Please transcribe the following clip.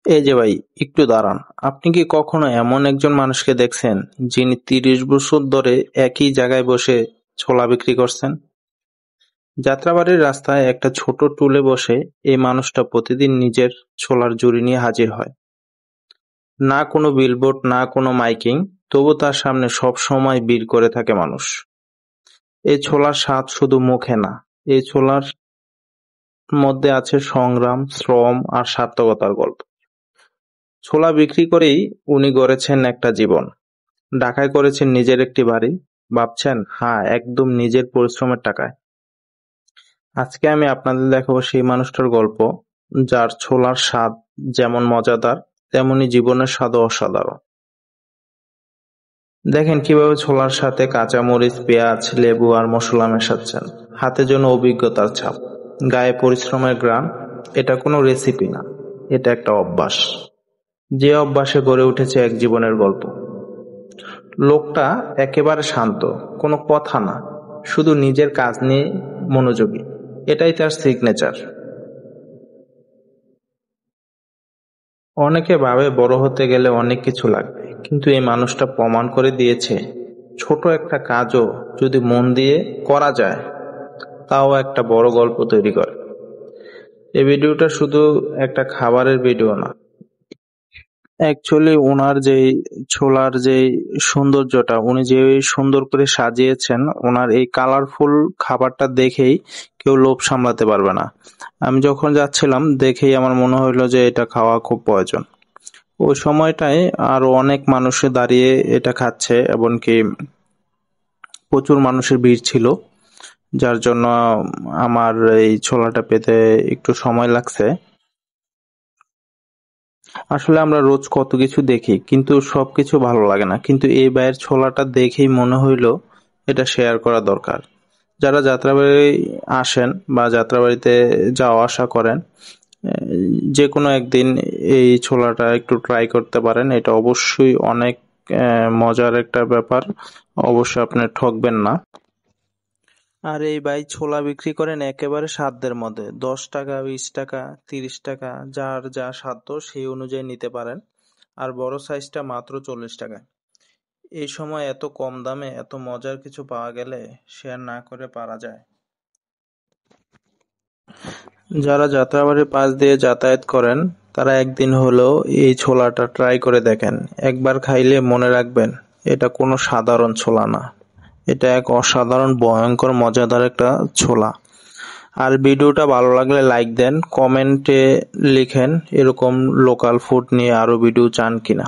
এই যে ভাই, একটু দাঁড়ান। আপনি কি কখনো এমন একজন মানুষকে দেখছেন যিনি ৩০ বছর ধরে একই জায়গায় বসে ছোলা বিক্রি করছেন? যাত্রাবাড়ির রাস্তায় একটা ছোট টুলে বসে এই মানুষটা প্রতিদিন নিজের ছোলার ঝুড়ি নিয়ে হাজির হয়। না কোনো বিলবোর্ড, না কোনো মাইকিং, তবু তার সামনে সব সময় ভিড় করে থাকে মানুষ। এই ছোলার স্বাদ শুধু মুখে না, এই ছোলার মধ্যে আছে সংগ্রাম, শ্রম আর সার্থকতার গল্প। ছোলা বিক্রি করেই উনি গড়েছেন একটা জীবন। ঢাকায় করেছেন নিজের একটি বাড়ি। ভাবছেন, হ্যাঁ, একদম নিজের পরিশ্রমের টাকায়। আজকে আমি আপনাদের দেখাবো সেই মানুষটার গল্প, যার ছোলার স্বাদ যেমন মজাদার, তেমনি জীবনের স্বাদও অসাধারণ। দেখেন কিভাবে ছোলার সাথে কাঁচামরিচ, পেঁয়াজ, লেবু আর মশলা মেশাচ্ছেন। হাতে যেন অভিজ্ঞতার ছাপ, গায়ে পরিশ্রমের ঘ্রাণ। এটা কোনো রেসিপি না, এটা একটা অভ্যাস, যে অভ্যাসে গড়ে উঠেছে এক জীবনের গল্প। লোকটা একেবারে শান্ত, কোনো কথা না, শুধু নিজের কাজ নিয়ে মনোযোগী। এটাই তার সিগনেচার। অনেকে ভাবে বড় হতে গেলে অনেক কিছু লাগবে, কিন্তু এই মানুষটা প্রমাণ করে দিয়েছে ছোট একটা কাজও যদি মন দিয়ে করা যায়, তাও একটা বড় গল্প তৈরি করে। এই ভিডিওটা শুধু একটা খাবারের ভিডিও না, অ্যাকচুয়ালি ওনার যেই ছোলার যেই সৌন্দর্যটা, উনি যে সুন্দর করে সাজিয়েছেন, ওনার এই কালারফুল খাবারটা দেখেই কেউ লোভ সামলাতে পারবে না। আমি যখন যাচ্ছিলাম দেখেই আমার মনে হইলো যে এটা খাওয়া খুব প্রয়োজন। ওই সময়টায় আরো অনেক মানুষ দাঁড়িয়ে এটা খাচ্ছে, এমনকি প্রচুর মানুষের ভিড় ছিল, যার জন্য আমার এই ছোলাটা পেতে একটু সময় লাগছে। আসলে আমরা রোজ কত কিছু দেখি, কিন্তু সবকিছু ভালো লাগে না, কিন্তু এই ভাইয়ের ছোলাটা দেখেই মনে হইলো এটা শেয়ার করা দরকার। যারা যাত্রাবাড়ি আসেন বা যাত্রাবাড়িতে যাওয়া আসা করেন, যে কোনো একদিন এই ছোলাটা একটু ট্রাই করতে পারেন। এটা অবশ্যই অনেক মজার একটা ব্যাপার, অবশ্যই আপনি ঠকবেন না। আর এই ভাই ছোলা বিক্রি করেন একেবারে সাধ্যের মধ্যে, 10 টাকা, 20 টাকা, 30 টাকা, যার যা সাধ্য সেই অনুযায়ী নিতে পারেন। আর বড় সাইজটা মাত্র 40 টাকায়। এই সময় এত কম দামে এত মজার কিছু পাওয়া গেলে শেয়ার না করে পারা যায়। যারা যাত্রাবাড়ির পাশ দিয়ে যাতায়াত করেন, তারা একদিন হলেও এই ছোলাটা ট্রাই করে দেখেন। একবার খাইলে মনে রাখবেন, এটা কোনো সাধারণ ছোলা না, এটা এক অসাধারণ ভয়ঙ্কর মজাদার একটা ছোলা। আর ভিডিওটা ভালো লাগলে লাইক দেন, কমেন্টে লিখেন এরকম লোকাল ফুড নিয়ে আরো ভিডিও চান কিনা।